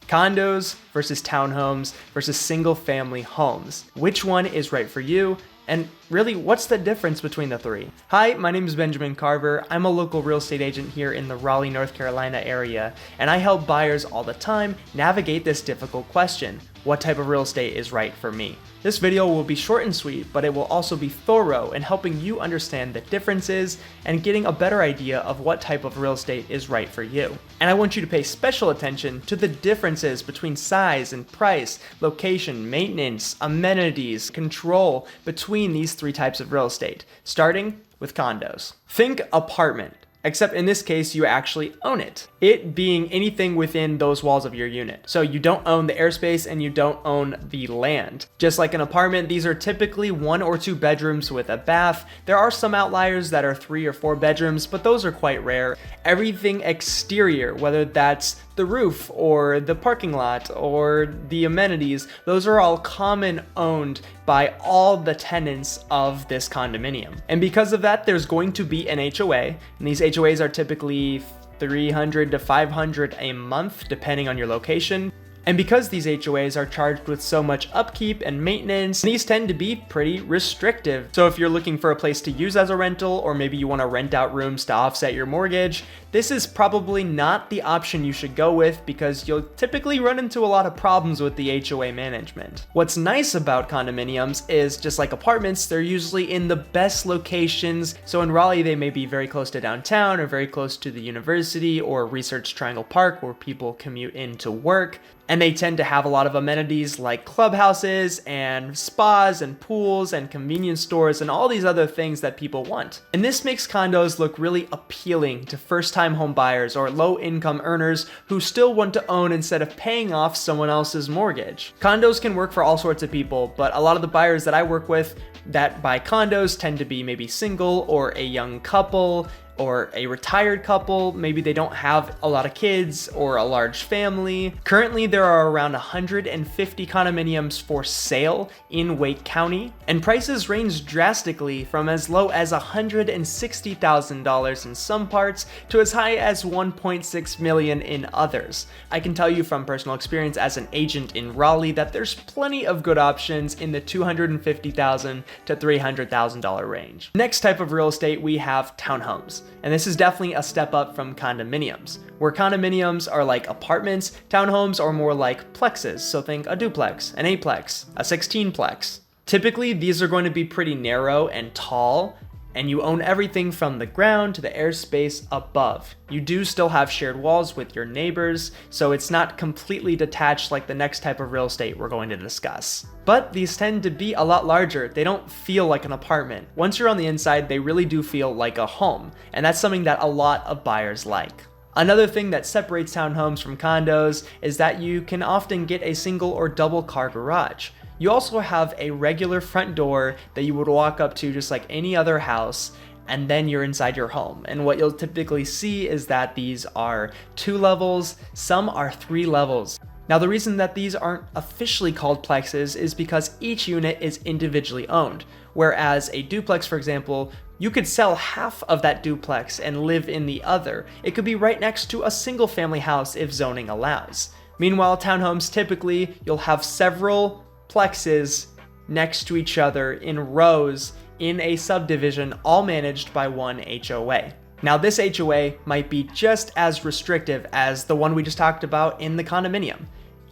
Condos versus townhomes versus single family homes. Which one is right for you? And really, what's the difference between the three? Hi, my name is Benjamin Carver. I'm a local real estate agent here in the Raleigh, North Carolina area, and I help buyers all the time navigate this difficult question. What type of real estate is right for me? This video will be short and sweet, but it will also be thorough in helping you understand the differences and getting a better idea of what type of real estate is right for you. And I want you to pay special attention to the differences between size and price, location, maintenance, amenities, control between these three types of real estate, starting with condos. Think apartment. Except in this case, you actually own it. It being anything within those walls of your unit. So you don't own the airspace and you don't own the land. Just like an apartment, these are typically 1 or 2 bedrooms with a bath. There are some outliers that are 3 or 4 bedrooms, but those are quite rare. Everything exterior, whether that's the roof or the parking lot or the amenities, those are all common owned by all the tenants of this condominium. And because of that, there's going to be an HOA, and these HOAs are typically $300 to $500 a month, depending on your location. And because these HOAs are charged with so much upkeep and maintenance, these tend to be pretty restrictive. So if you're looking for a place to use as a rental, or maybe you want to rent out rooms to offset your mortgage, this is probably not the option you should go with because you'll typically run into a lot of problems with the HOA management. What's nice about condominiums is, just like apartments, they're usually in the best locations. So in Raleigh, they may be very close to downtown or very close to the university or Research Triangle Park where people commute in to work. And they tend to have a lot of amenities like clubhouses and spas and pools and convenience stores and all these other things that people want. And this makes condos look really appealing to first-time home buyers or low-income earners who still want to own instead of paying off someone else's mortgage. Condos can work for all sorts of people, but a lot of the buyers that I work with that buy condos tend to be maybe single or a young couple or a retired couple. Maybe they don't have a lot of kids or a large family. Currently, there are around 150 condominiums for sale in Wake County, and prices range drastically from as low as $160,000 in some parts to as high as $1.6 million in others. I can tell you from personal experience as an agent in Raleigh that there's plenty of good options in the $250,000 to $300,000 range. Next type of real estate, we have townhomes. And this is definitely a step up from condominiums. Where condominiums are like apartments, townhomes are more like plexes. So think a duplex, an eightplex, a 16plex. Typically, these are going to be pretty narrow and tall, and you own everything from the ground to the airspace above. You do still have shared walls with your neighbors, so it's not completely detached like the next type of real estate we're going to discuss. But these tend to be a lot larger. They don't feel like an apartment. Once you're on the inside, they really do feel like a home, and that's something that a lot of buyers like. Another thing that separates townhomes from condos is that you can often get a single or double car garage. You also have a regular front door that you would walk up to just like any other house, and then you're inside your home. And what you'll typically see is that these are 2 levels, some are 3 levels. Now, the reason that these aren't officially called plexes is because each unit is individually owned. Whereas a duplex, for example, you could sell half of that duplex and live in the other. It could be right next to a single family house if zoning allows. Meanwhile, townhomes, typically, you'll have several plexes next to each other in rows in a subdivision, all managed by one HOA. Now, this HOA might be just as restrictive as the one we just talked about in the condominium.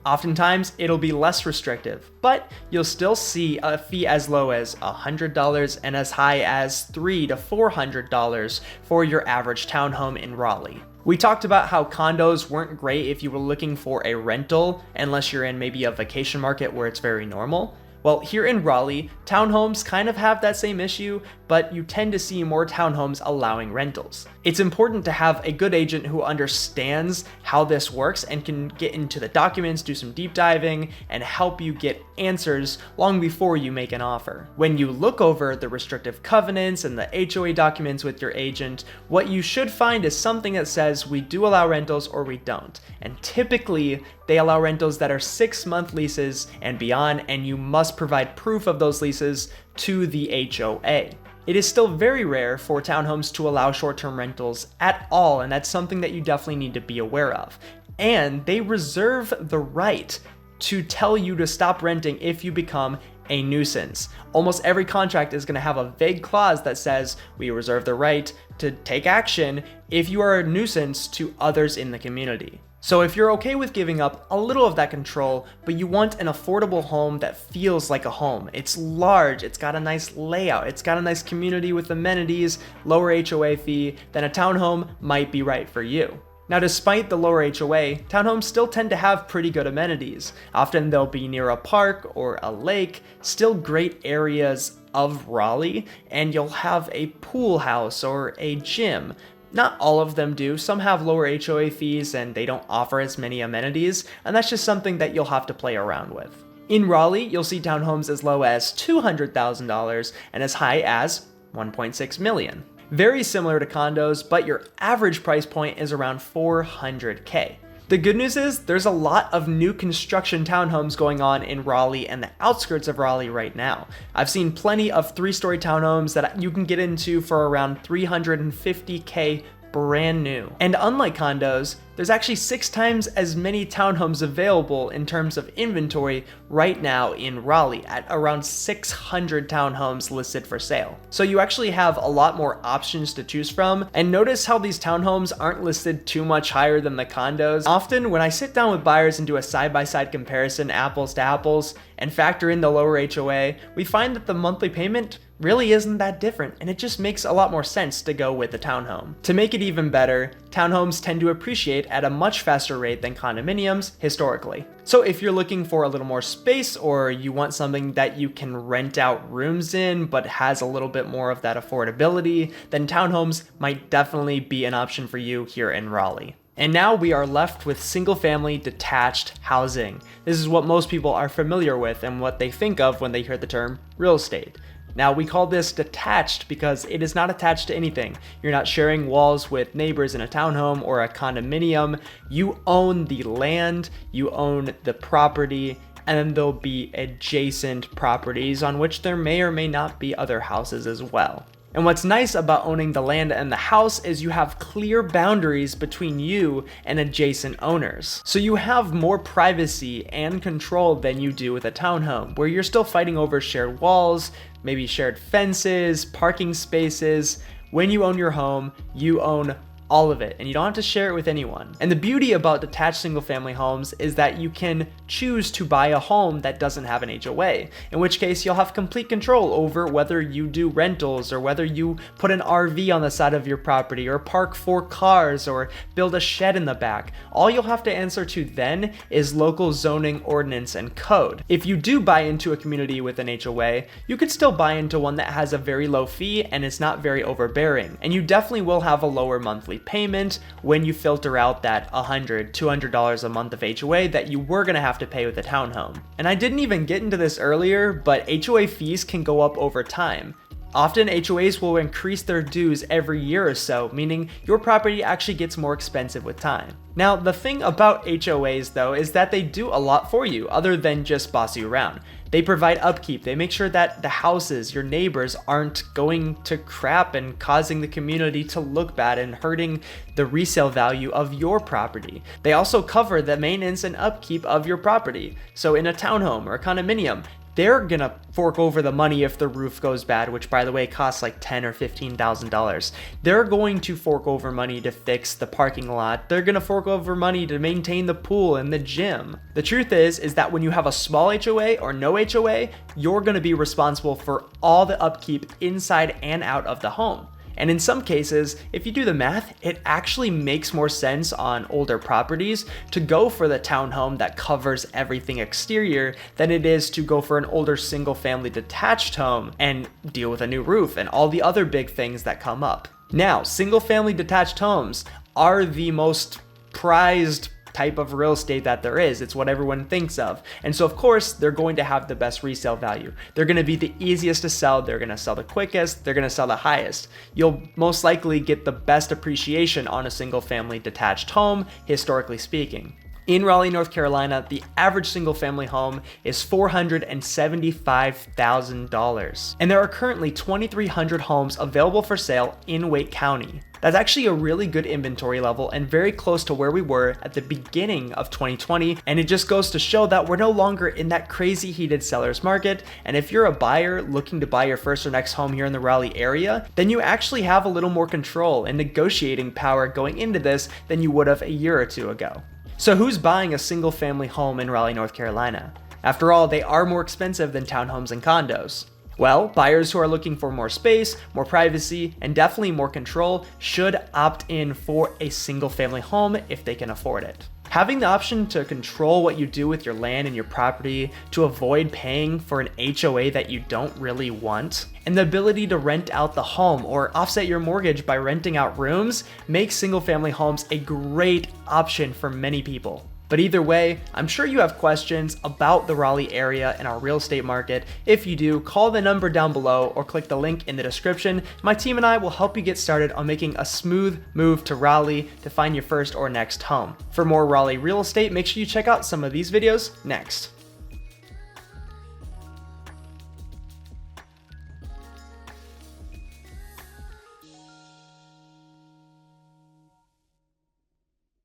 Oftentimes, it'll be less restrictive, but you'll still see a fee as low as $100 and as high as $300 to $400 for your average townhome in Raleigh. We talked about how condos weren't great if you were looking for a rental, unless you're in maybe a vacation market where it's very normal. Well, here in Raleigh, townhomes kind of have that same issue, but you tend to see more townhomes allowing rentals. It's important to have a good agent who understands how this works and can get into the documents, do some deep diving, and help you get answers long before you make an offer. When you look over the restrictive covenants and the HOA documents with your agent, what you should find is something that says we do allow rentals or we don't. And typically, they allow rentals that are 6-month leases and beyond, and you must provide proof of those leases to the HOA. It is still very rare for townhomes to allow short-term rentals at all, and that's something that you definitely need to be aware of. and they reserve the right to tell you to stop renting if you become a nuisance. Almost every contract is going to have a vague clause that says we reserve the right to take action if you are a nuisance to others in the community. So if you're okay with giving up a little of that control, but you want an affordable home that feels like a home, it's large, it's got a nice layout, it's got a nice community with amenities, lower HOA fee, then a townhome might be right for you. Now, despite the lower HOA, townhomes still tend to have pretty good amenities. Often they'll be near a park or a lake, still great areas of Raleigh, and you'll have a pool house or a gym. Not all of them do. Some have lower HOA fees and they don't offer as many amenities, and that's just something that you'll have to play around with. In Raleigh, you'll see townhomes as low as $200,000 and as high as $1.6 million. Very similar to condos, but your average price point is around $400K. The good news is there's a lot of new construction townhomes going on in Raleigh and the outskirts of Raleigh right now. I've seen plenty of 3-story townhomes that you can get into for around $350K brand new. And unlike condos, there's actually 6 times as many townhomes available in terms of inventory right now in Raleigh, at around 600 townhomes listed for sale. So you actually have a lot more options to choose from. And notice how these townhomes aren't listed too much higher than the condos. Often when I sit down with buyers and do a side-by-side comparison, apples to apples, and factor in the lower HOA, we find that the monthly payment really isn't that different, and it just makes a lot more sense to go with the townhome. To make it even better, townhomes tend to appreciate at a much faster rate than condominiums historically. So if you're looking for a little more space, or you want something that you can rent out rooms in but has a little bit more of that affordability, then townhomes might definitely be an option for you here in Raleigh. And now we are left with single-family detached housing. This is what most people are familiar with and what they think of when they hear the term real estate. Now, we call this detached because it is not attached to anything. You're not sharing walls with neighbors in a townhome or a condominium. You own the land, you own the property, and then there'll be adjacent properties on which there may or may not be other houses as well. And what's nice about owning the land and the house is you have clear boundaries between you and adjacent owners. So you have more privacy and control than you do with a townhome, where you're still fighting over shared walls, maybe shared fences, parking spaces. When you own your home, you own all of it, and you don't have to share it with anyone. And the beauty about detached single-family homes is that you can choose to buy a home that doesn't have an HOA, in which case you'll have complete control over whether you do rentals, or whether you put an RV on the side of your property, or park 4 cars, or build a shed in the back. All you'll have to answer to then is local zoning ordinance and code. If you do buy into a community with an HOA, you could still buy into one that has a very low fee and is not very overbearing, and you definitely will have a lower monthly payment when you filter out that $100, $200 a month of HOA that you were gonna have to pay with a townhome. And I didn't even get into this earlier, but HOA fees can go up over time. Often HOAs will increase their dues every year or so, meaning your property actually gets more expensive with time. Now, the thing about HOAs though is that they do a lot for you other than just boss you around. They provide upkeep. They make sure that the houses, your neighbors, aren't going to crap and causing the community to look bad and hurting the resale value of your property. They also cover the maintenance and upkeep of your property. So in a townhome or a condominium, they're gonna fork over the money if the roof goes bad, which by the way costs like $10,000 or $15,000. They're going to fork over money to fix the parking lot. They're gonna fork over money to maintain the pool and the gym. The truth is that when you have a small HOA or no HOA, you're gonna be responsible for all the upkeep inside and out of the home. And in some cases, if you do the math, it actually makes more sense on older properties to go for the townhome that covers everything exterior than it is to go for an older single-family detached home and deal with a new roof and all the other big things that come up. Now, single-family detached homes are the most prized type of real estate that there is. It's what everyone thinks of. And so of course, they're going to have the best resale value. They're going to be the easiest to sell. They're going to sell the quickest. They're going to sell the highest. You'll most likely get the best appreciation on a single family detached home, historically speaking. In Raleigh, North Carolina, the average single family home is $475,000. And there are currently 2,300 homes available for sale in Wake County. That's actually a really good inventory level and very close to where we were at the beginning of 2020. And it just goes to show that we're no longer in that crazy heated seller's market. And if you're a buyer looking to buy your first or next home here in the Raleigh area, then you actually have a little more control and negotiating power going into this than you would have a year or two ago. So who's buying a single family home in Raleigh, North Carolina? After all, they are more expensive than townhomes and condos. Well, buyers who are looking for more space, more privacy, and definitely more control should opt in for a single family home if they can afford it. Having the option to control what you do with your land and your property, to avoid paying for an HOA that you don't really want, and the ability to rent out the home or offset your mortgage by renting out rooms makes single family homes a great option for many people. But either way, I'm sure you have questions about the Raleigh area and our real estate market. If you do, call the number down below or click the link in the description. My team and I will help you get started on making a smooth move to Raleigh to find your first or next home. For more Raleigh real estate, make sure you check out some of these videos next.